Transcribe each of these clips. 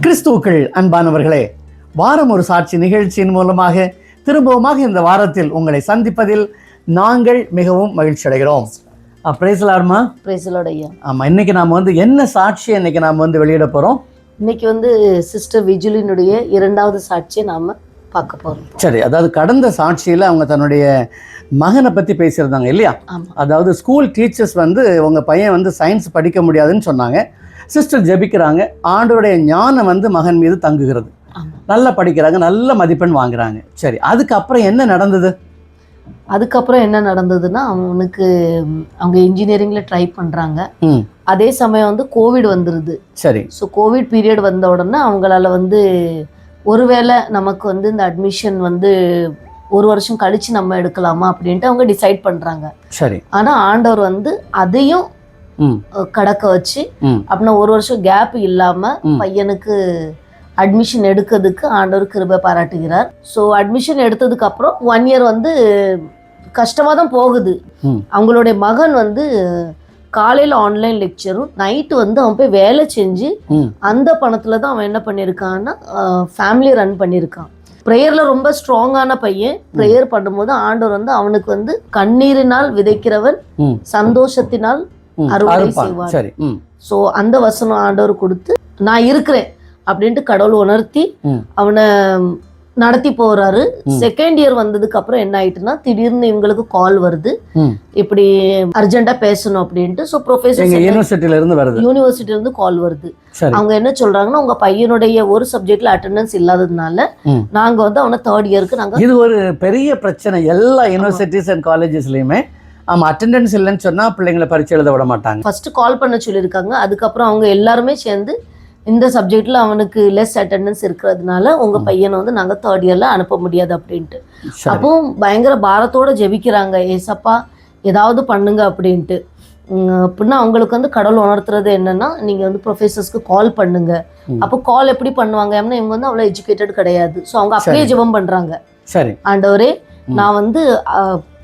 கிறிஸ்துவுக்குள் அன்பானவர்களே, வாரம் ஒரு சாட்சி நிகழ்ச்சியின் மூலமாக திரும்பவுமாக இந்த வாரத்தில் உங்களை சந்திப்பதில் நாங்கள் மிகவும் மகிழ்ச்சி அடைகிறோம். பிரைஸ்லார்மா. பிரைஸ்லார்ட் ஐயா. ஆமாம், இன்னைக்கு நாம் என்ன சாட்சி இன்னைக்கு நாம் வெளியிட போகிறோம். இன்னைக்கு சிஸ்டர் விஜுலினுடைய 2வது சாட்சியை நாம் பார்க்க போகிறோம். சரி, அதாவது கடந்த சாட்சியில் அவங்க தன்னுடைய மகனை பற்றி பேசியிருந்தாங்க இல்லையா? அதாவது ஸ்கூல் டீச்சர்ஸ் உங்கள் பையன் சயின்ஸ் படிக்க முடியாதுன்னு சொன்னாங்க. சிஸ்டர் ஜெபிக்கிறாங்க, ஆண்டோடைய ஞானம் மகன் மீது தங்குகிறது, நல்லா படிக்கிறாங்க, நல்ல மதிப்பெண் வாங்குறாங்க. சரி, அதுக்கப்புறம் என்ன நடந்தது? அதுக்கப்புறம் என்ன நடந்ததுன்னா, அவங்க இன்ஜினியரிங்கில் ட்ரை பண்ணுறாங்க. அதே சமயம் கோவிட் வந்துடுது. சரி. ஸோ கோவிட் பீரியட் வந்த உடனே அவங்களால ஒருவேளை நமக்கு இந்த அட்மிஷன் 1 வருஷம் கழித்து நம்ம எடுக்கலாமா அப்படின்ட்டு அவங்க டிசைட் பண்ணுறாங்க. சரி. ஆனால் ஆண்டவர் அதையும் கடக்க வச்சு அப்படின்னா 1 வருஷம் கேப் இல்லாம பையனுக்கு அட்மிஷன் எடுக்கிறதுக்கு ஆண்டவர் கிருபை பாராட்டுகிறார். ஸோ அட்மிஷன் எடுத்ததுக்கு அப்புறம் 1 இயர் கஷ்டமா தான் போகுது. அவங்களுடைய மகன் காலையில் ஆன்லைன் லெக்சரும் நைட்டு அவன் போய் வேலை செஞ்சு அந்த பணத்துல தான் அவன் என்ன பண்ணியிருக்கான்னா ஃபேமிலி ரன் பண்ணியிருக்கான். ப்ரேயர்ல ரொம்ப ஸ்ட்ராங்கான பையன். ப்ரேயர் பண்ணும்போது ஆண்டவர் அவனுக்கு கண்ணீரினால் விதைக்கிறவன் சந்தோஷத்தினால் அறுவடை செய்வார். சோ அந்த வசனம் ஆண்டவர் கொடுத்து நான் இருக்கிறேன் அப்படின்ட்டு கடவுள் உணர்த்தி அவனை நடத்தி போறாரு. 2nd இயர் வந்ததுக்கு அப்புறம் என்ன ஆயிட்டுன்னா, திடீர்னு இவங்களுக்கு கால் வருது, இப்படி அர்ஜென்டா பேசணும் அப்படின்ட்டு. ஸோ ப்ரொஃபசர் யூனிவர்சிட்டியில இருந்து கால் வருது. அவங்க என்ன சொல்றாங்கன்னா, உங்க பையனுடைய ஒரு சப்ஜெக்ட்ல அட்டெண்டன்ஸ் இல்லாததுனால நாங்க அவனை 3rd இயருக்கு நாங்க. இது ஒரு பெரிய பிரச்சனை எல்லா யூனிவர்சிட்டிஸ் அண்ட் காலேஜஸ்லயுமே. ஆமாம், அட்டெண்டன்ஸ் இல்லைன்னு சொன்னால் பிள்ளைங்களை பரீட்சை எழுத விட மாட்டாங்க. ஃபர்ஸ்ட் கால் பண்ண சொல்லியிருக்காங்க. அதுக்கப்புறம் அவங்க எல்லாருமே சேர்ந்து இந்த சப்ஜெக்ட்ல அவனுக்கு லெஸ் அட்டெண்டன்ஸ் இருக்கிறதுனால உங்க பையனை நாங்கள் 3rd இயர்ல அனுப்ப முடியாது அப்படின்ட்டு. அப்போ பயங்கர பாரத்தோட ஜெபிக்கிறாங்க, ஏசப்பா ஏதாவது பண்ணுங்க அப்படின்ட்டு. அப்படின்னா அவங்களுக்கு கடவுள் உணர்த்துறது என்னன்னா, நீங்க ப்ரொஃபசர்ஸ்க்கு கால் பண்ணுங்க. அப்போ கால் எப்படி பண்ணுவாங்க? ஏன்னா இவங்க அவ்வளோ எஜுகேட்டட் கிடையாது. ஸோ அவங்க அப்படியே ஜெபம் பண்றாங்க. சரி, ஆண்டவரே நான்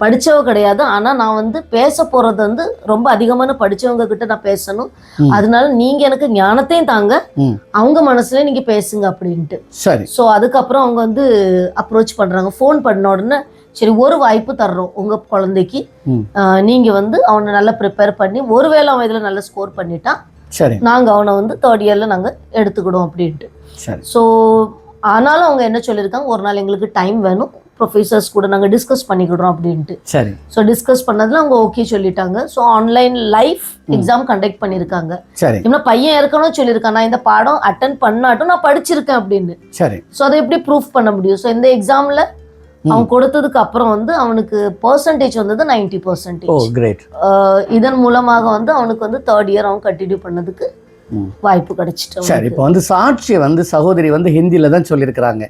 படிச்சவ கிடையாது, ஆனா நான் பேச போறது ரொம்ப அதிகமான படிச்சவங்க கிட்ட நான் பேசணும். அதனால நீங்க எனக்கு ஞானத்தையும் தாங்க, அவங்க மனசுல நீங்க பேசுங்க அப்படின்ட்டு. சரி. ஸோ அதுக்கப்புறம் அவங்க அப்ரோச் பண்றாங்க. ஃபோன் பண்ண உடனே சரி, ஒரு வாய்ப்பு தர்றோம் உங்க குழந்தைக்கு, நீங்க அவனை நல்லா ப்ரிப்பேர் பண்ணி ஒருவேளை அவன் இதுல நல்லா ஸ்கோர் பண்ணிட்டான், சரி, நாங்க அவனை 3rd இயர்ல நாங்க எடுத்துக்கிடுவோம் அப்படின்ட்டு. ஸோ ஆனாலும் அவங்க என்ன சொல்லியிருக்காங்க, ஒரு நாள் எங்களுக்கு டைம் வேணும், ப்ரொஃபசர்ஸ் கூட நாங்கள் டிஸ்கஸ் பண்ணிக்கிடுறோம் அப்படின்ட்டு. சரி. ஸோ டிஸ்கஸ் பண்ணதில் அவங்க ஓகே சொல்லிட்டாங்க. So online live exam conduct பண்ணியிருக்காங்க. சரி. இன்னும் பையன் இருக்கணும் சொல்லியிருக்கான், நான் இந்த பாடம் அட்டன் பண்ணாட்டும் நான் படிச்சிருக்கேன் அப்படின்னு. சரி. ஸோ அதை எப்படி ப்ரூஃப் பண்ண முடியும்? ஸோ இந்த எக்ஸாமில் அவன் கொடுத்ததுக்கு அப்புறம் அவனுக்கு பர்சன்டேஜ் 90%. இதன் மூலமாக அவனுக்கு 3rd இயர் அவன் கண்டினியூ பண்ணதுக்கு வாய்ப்பு கிடைச்சிட்டு. சரி, இப்போ சாட்சியை சகோதரி ஹிந்தியில தான் சொல்லியிருக்கிறாங்க.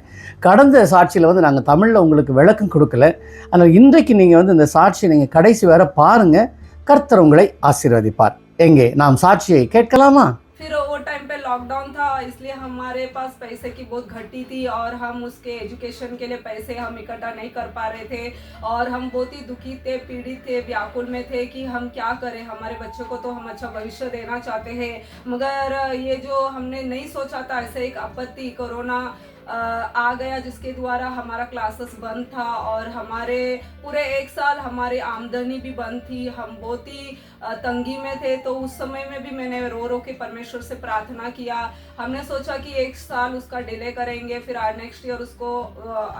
கடந்த சாட்சியில நாங்கள் தமிழில் உங்களுக்கு விளக்கம் கொடுக்கல. ஆனால் இன்றைக்கு நீங்கள் இந்த சாட்சியை நீங்கள் கடைசி வரை பாருங்க, கர்த்தர் உங்களை ஆசீர்வதிப்பார். எங்கே நாம் சாட்சியை கேட்கலாமா? फिर वो टाइम पे लॉकडाउन था, इसलिए हमारे पास पैसे की बहुत घटी थी और हम उसके एजुकेशन के लिए पैसे हम इकट्ठा नहीं कर पा रहे थे और हम बहुत ही दुखी थे, पीड़ित थे, व्याकुल में थे कि हम क्या करें। हमारे बच्चों को तो हम अच्छा भविष्य देना चाहते हैं, मगर ये जो हमने नहीं सोचा था, ऐसे एक आपत्ति कोरोना आ गया जिसके द्वारा हमारा क्लासेस बंद था और हमारे पूरे 1 साल हमारी आमदनी भी बंद थी। हम बहुत ही तंगी में थे। तो उस समय में भी मैंने रो के परमेश्वर से प्रार्थना किया। हमने सोचा कि 1 साल उसका डिले करेंगे, फिर नेक्स्ट ईयर उसको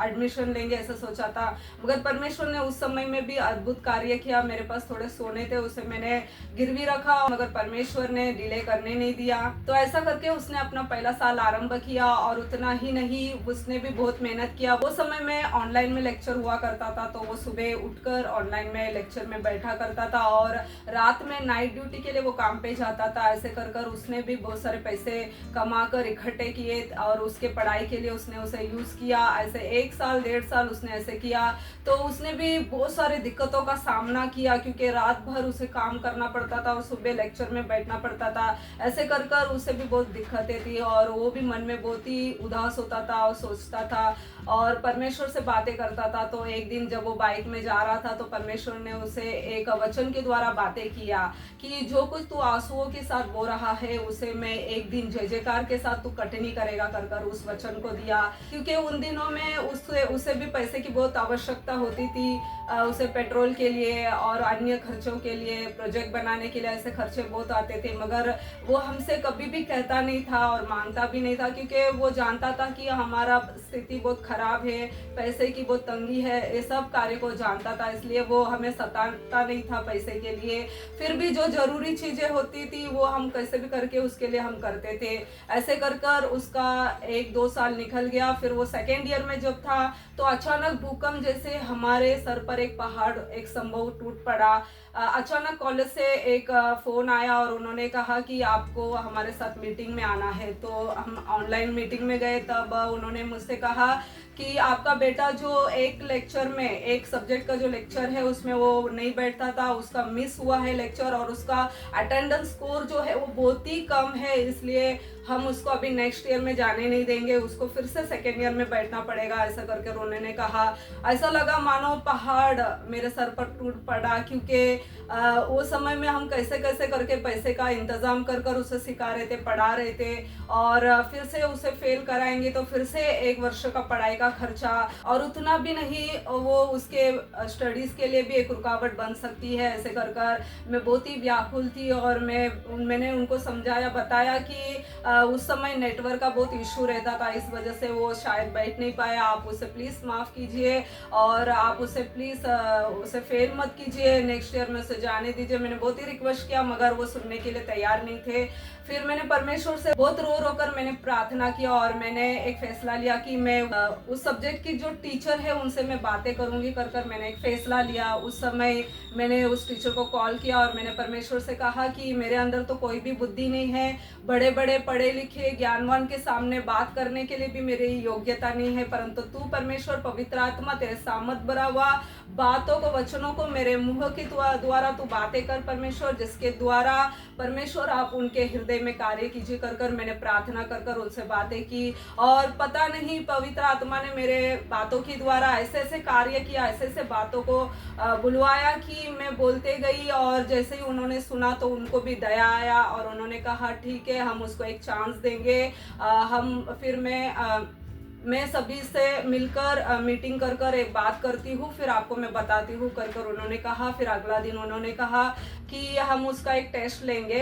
एडमिशन लेंगे, ऐसा सोचा था। मगर परमेश्वर ने उस समय में भी अद्भुत कार्य किया। मेरे पास थोड़े सोने थे, उसे मैंने गिरवी रखा, मगर परमेश्वर ने डिले करने नहीं दिया। तो ऐसा करके उसने अपना पहला साल आरंभ किया और उतना ही नहीं, उसने भी बहुत मेहनत किया। वो समय में ऑनलाइन में लेक्चर हुआ करता था, तो वो सुबह उठकर ऑनलाइन में लेक्चर में बैठा करता था और रात में नाइट ड्यूटी के लिए वो काम पे जाता था। ऐसे कर कर उसने भी बहुत सारे पैसे कमा कर इकट्ठे किए और उसके पढ़ाई के लिए उसने उसे यूज़ किया। ऐसे 1 साल 1.5 साल उसने ऐसे किया। तो उसने भी बहुत सारे दिक्कतों का सामना किया, क्योंकि रात भर उसे काम करना पड़ता था और सुबह लेक्चर में बैठना पड़ता था। ऐसे कर कर उसे भी बहुत दिक्कतें थी और वो भी मन में बहुत ही उदास होता था और सोचता था और परमेश्वर से बातें करता था। तो एक दिन जब वो बाइक में जा रहा था तो परमेश्वर ने उसे एक वचन के द्वारा बातें किया कि जो कुछ तू आंसुओं के साथ बो रहा है उसे मैं एक दिन जय जयकार के साथ तू कटनी करेगा कर कर उस वचन को दिया। क्योंकि उन दिनों में उसे भी पैसे की बहुत आवश्यकता होती थी, उसे पेट्रोल के लिए और अन्य खर्चों के लिए, प्रोजेक्ट बनाने के लिए ऐसे खर्चे बहुत आते थे। मगर वो हमसे कभी भी कहता नहीं था और मांगता भी नहीं था, क्योंकि वो जानता था कि हमारा स्थिति बहुत खराब है, पैसे की बहुत तंगी है, ये सब कार्य को जानता था। इसलिए वो हमें सताता नहीं था पैसे के लिए। फिर भी जो जरूरी चीजें होती थी वो हम कैसे भी करके उसके लिए हम करते थे। ऐसे कर कर उसका 1-2 साल निकल गया। फिर वो सेकेंड ईयर में जब था तो अचानक भूकंप जैसे हमारे सर पर एक पहाड़, एक स्तंभ टूट पड़ा। अचानक कॉलेज से एक फ़ोन आया और उन्होंने कहा कि आपको हमारे साथ मीटिंग में आना है। तो हम ऑनलाइन मीटिंग में गए। तब उन्होंने मुझसे कहा कि आपका बेटा जो एक लेक्चर में, एक सब्जेक्ट का जो लेक्चर है उसमें वो नहीं बैठता था, उसका मिस हुआ है लेक्चर और उसका अटेंडेंस स्कोर जो है वो बहुत ही कम है, इसलिए हम उसको अभी नेक्स्ट ईयर में जाने नहीं देंगे, उसको फिर से सेकेंड ईयर में बैठना पड़ेगा। ऐसा करके उन्होंने कहा। ऐसा लगा मानो पहाड़ मेरे सर पर टूट पड़ा, क्योंकि वो समय में हम कैसे कैसे करके पैसे का इंतज़ाम कर कर उसे सिखा रहे थे, पढ़ा रहे थे, और फिर से उसे फेल कराएंगे तो फिर से 1 वर्ष का पढ़ाई का खर्चा, और उतना भी नहीं वो उसके स्टडीज़ के लिए भी एक रुकावट बन सकती है। ऐसे कर कर मैं बहुत ही व्याकुल थी और मैंने उनको समझाया, बताया कि उस समय नेटवर्क का बहुत इशू रहता था, इस वजह से वो शायद बैठ नहीं पाया। आप उसे प्लीज़ माफ़ कीजिए और आप उसे प्लीज़ उसे फेल मत कीजिए, नेक्स्ट ईयर में उसे जाने दीजिए। मैंने बहुत ही रिक्वेस्ट किया मगर वो सुनने के लिए तैयार नहीं थे। फिर मैंने परमेश्वर से बहुत रो कर मैंने प्रार्थना किया और मैंने एक फैसला लिया कि मैं उस सब्जेक्ट की जो टीचर है उनसे मैं बातें करूंगी। कर मैंने एक फैसला लिया। उस समय मैंने उस टीचर को कॉल किया और मैंने परमेश्वर से कहा कि मेरे अंदर तो कोई भी बुद्धि नहीं है, बड़े बड़े पढ़े लिखे ज्ञानवान के सामने बात करने के लिए भी मेरी योग्यता नहीं है, परंतु तू परमेश्वर पवित्र आत्मा तेरे सामर्थ भरा हुआ बातों को, वचनों को मेरे मुंह के द्वारा तू बातें कर परमेश्वर, जिसके द्वारा परमेश्वर आप उनके हृदय में कार्य कीजिए। कर मैंने प्रार्थना कर उनसे बातें की और पता नहीं पवित्र आत्मा ने मेरे बातों के द्वारा ऐसे ऐसे कार्य किया, ऐसे ऐसे बातों को बुलवाया कि मैं बोलते गई, और जैसे ही उन्होंने सुना तो उनको भी दया आया और उन्होंने कहा ठीक है हम उसको एक चांस देंगे। फिर मैं सभी से मिलकर मीटिंग कर एक बात करती हूँ, फिर आपको मैं बताती हूँ कर उन्होंने कहा। फिर अगला दिन उन्होंने कहा कि हम उसका एक टेस्ट लेंगे,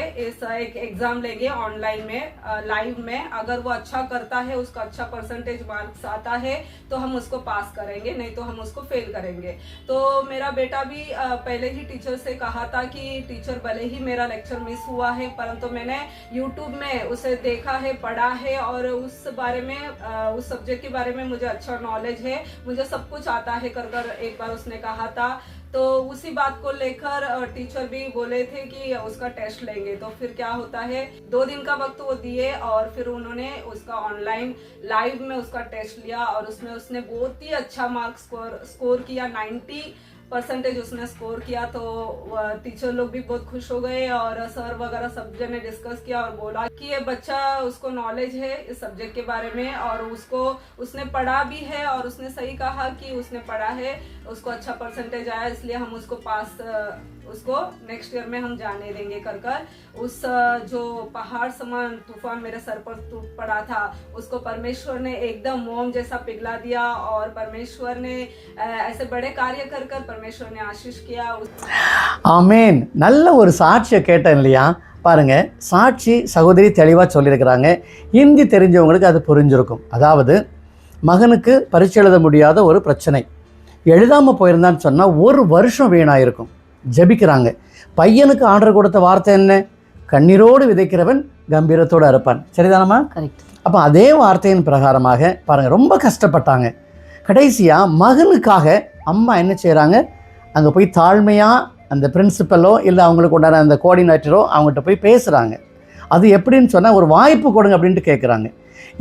एक एग्ज़ाम लेंगे ऑनलाइन में, लाइव में। अगर वो अच्छा करता है, उसका अच्छा परसेंटेज मार्क्स आता है तो हम उसको पास करेंगे, नहीं तो हम उसको फेल करेंगे। तो मेरा बेटा भी पहले ही टीचर से कहा था कि टीचर भले ही मेरा लेक्चर मिस हुआ है, परंतु मैंने यूट्यूब में उसे देखा है, पढ़ा है और उस बारे में, उस सब्जेक्ट के बारे में मुझे अच्छा नॉलेज है, मुझे सब कुछ आता है कर एक बार उसने कहा था। तो उसी बात को लेकर टीचर भी बोले थे कि उसका टेस्ट लेंगे। तो फिर क्या होता है, 2 दिन का वक्त वो दिए और फिर उन्होंने उसका ऑनलाइन लाइव में उसका टेस्ट लिया और उसमें उसने बहुत ही अच्छा मार्क्स स्कोर किया, 90% उसने स्कोर किया। तो टीचर लोग भी बहुत खुश हो गए और सर वगैरह सब जने डिस्कस किया और बोला कि ये बच्चा, उसको नॉलेज है इस सब्जेक्ट के बारे में और उसने पढ़ा भी है, और उसने सही कहा कि उसने पढ़ा है, उसको अच्छा परसेंटेज आया, इसलिए हम उसको नेक्स्ट ईयर में हम जाने देंगे कर उस जो पहाड़ समान तूफान मेरे सर पर टूट पड़ा था उसको परमेश्वर ने एकदम मोम जैसा पिघला दिया और परमेश्वर ने ऐसे बड़े कार्य कर परमेश्वर ने आशीष किया। ஆமேன். நல்ல ஒரு சாட்சியை கேட்டேன் இல்லையா? பாருங்க, சாட்சி சகோதரி தெளிவாக சொல்லியிருக்கிறாங்க. ஹிந்தி தெரிஞ்சவங்களுக்கு அது புரிஞ்சிருக்கும். அதாவது மகனுக்கு பரீட்சை எழுத முடியாத ஒரு பிரச்சனை, எழுதாமல் போயிருந்தான்னு சொன்னால் 1 வருஷம் வீணாயிருக்கும். ஜெபிக்கிறாங்க. பையனுக்கு ஆர்டர் கொடுத்த வார்த்தை என்ன? கண்ணீரோடு விதைக்கிறவன் கம்பீரத்தோடு அறுப்பான். சரிதானம்மா? கரெக்ட். அப்போ அதே வார்த்தையின் பிரகாரமாக பாருங்கள், ரொம்ப கஷ்டப்பட்டாங்க. கடைசியாக மகனுக்காக அம்மா என்ன செய்கிறாங்க, அங்கே போய் தாழ்மையாக அந்த பிரின்சிபலோ இல்லை அவங்களுக்கு உண்டான அந்த கோஆர்டினேட்டரோ அவங்ககிட்ட போய் பேசுகிறாங்க. அது எப்படின்னு சொன்னால், ஒரு வாய்ப்பு கொடுங்க அப்படின்ட்டு கேட்குறாங்க.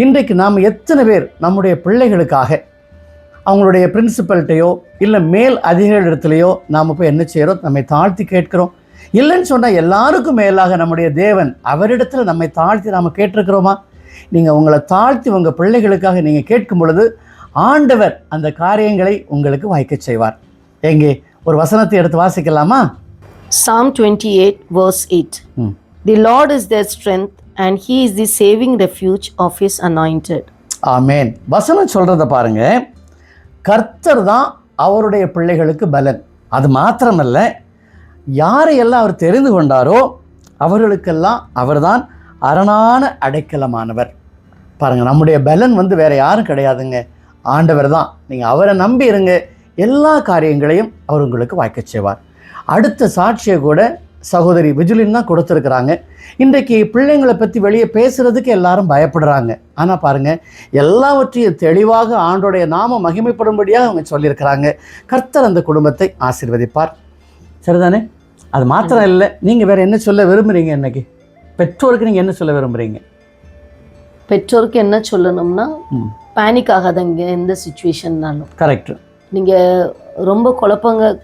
இன்றைக்கு நாம் எத்தனை பேர் நம்முடைய பிள்ளைகளுக்காக அவங்களுடைய பிரின்சிபல்கிட்டையோ இல்லை மேல் அதிகாரிடத்துலையோ நாம் போய் என்ன செய்கிறோம், நம்மை தாழ்த்தி கேட்கிறோம். இல்லைன்னு சொன்னால் எல்லாருக்கும் மேலாக நம்முடைய தேவன் அவரிடத்தில் நம்மை தாழ்த்தி நாம் கேட்டிருக்கிறோமா? நீங்கள் உங்களை தாழ்த்தி உங்கள் பிள்ளைகளுக்காக நீங்கள் கேட்கும் பொழுது ஆண்டவர் அந்த காரியங்களை உங்களுக்கு வாய்க்கச் செய்வார். எங்கே ஒரு வசனத்தை எடுத்து வாசிக்கலாமா? Psalm 28 verse 8. The Lord is their strength and he is the saving refuge of his anointed. ஆமென். வசனம் சொல்றத பாருங்க. கர்த்தர் தான் அவருடைய பிள்ளைகளுக்கு பலன். அது மாத்திரமல்ல, யாரையெல்லாம் அவர் தெரிந்து கொண்டாரோ அவர்களுக்கெல்லாம் அவர்தான் அரணான அடைக்கலமானவர். பாருங்க, நம்முடைய பலன் வந்து வேற யாரும் கிடையாதுங்க, ஆண்டவர் தான். நீங்கள் அவரை நம்பி இருங்க, எல்லா காரியங்களையும் அவர் உங்களுக்கு வாய்க்கச் செய்வார். அடுத்த சாட்சியை கூட சகோதரி விஜுலின் தான் கொடுத்துருக்குறாங்க. இன்றைக்கு பிள்ளைங்களை பற்றி வெளியே பேசுகிறதுக்கு எல்லாரும் பயப்படுறாங்க. ஆனால் பாருங்கள், எல்லாவற்றையும் தெளிவாக ஆண்டோடைய நாம மகிமைப்படும்படியாக அவங்க சொல்லியிருக்கிறாங்க. கர்த்தர் அந்த குடும்பத்தை ஆசீர்வதிப்பார். சரிதானே? அது மாத்திரம் இல்லை, நீங்கள் வேறு என்ன சொல்ல விரும்புகிறீங்க? இன்னைக்கு பெற்றோருக்கு நீங்கள் என்ன சொல்ல விரும்புகிறீங்க? பெற்றோருக்கு என்ன சொல்லணும்னா, பேனிக் ஆகாதங்க எந்த சுச்சுவேஷன்னாலும். கரெக்ட். நீங்கள் ரொம்ப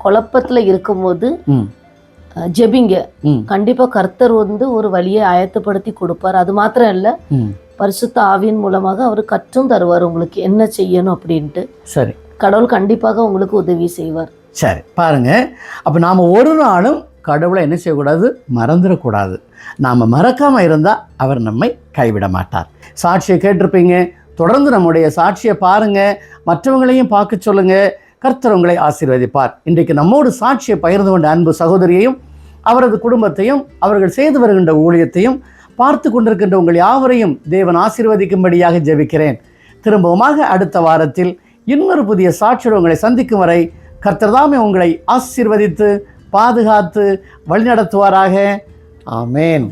குழப்பத்தில் இருக்கும்போது ஜெபிங்க. கண்டிப்பாக கர்த்தர் வந்து ஒரு வழியை ஆயத்தப்படுத்தி கொடுப்பார். அது மாத்திரம் இல்லை, பரிசுத்த ஆவியின் மூலமாக அவர் கற்றும் தருவார் உங்களுக்கு என்ன செய்யணும் அப்படின்ட்டு. சரி, கடவுள் கண்டிப்பாக உங்களுக்கு உதவி செய்வார். சரி, பாருங்க, அப்போ நாம் ஒரு நாளும் கடவுளை என்ன செய்யக்கூடாது? மறந்துடக்கூடாது. நாம் மறக்காமல் இருந்தால் அவர் நம்மை கைவிட மாட்டார். சாட்சியை கேட்டிருப்பீங்க, தொடர்ந்து நம்முடைய சாட்சியை பாருங்கள், மற்றவங்களையும் பார்க்க சொல்லுங்கள். கர்த்தர் உங்களை ஆசீர்வதிப்பார். இன்றைக்கு நம்மோடு சாட்சியை பகிர்ந்து கொண்ட அன்பு சகோதரியையும் அவரது குடும்பத்தையும் அவர்கள் செய்து வருகின்ற ஊழியத்தையும் பார்த்து கொண்டிருக்கின்ற உங்கள் யாவரையும் தேவன் ஆசீர்வதிக்கும்படியாக ஜெபிக்கிறேன். திரும்பவுமாக அடுத்த வாரத்தில் இன்னொரு புதிய சாட்சியோடு உங்களை சந்திக்கும் வரை கர்த்தர் தாமே உங்களை ஆசீர்வதித்து பாதுகாத்து வழிநடத்துவாராக. ஆமேன்.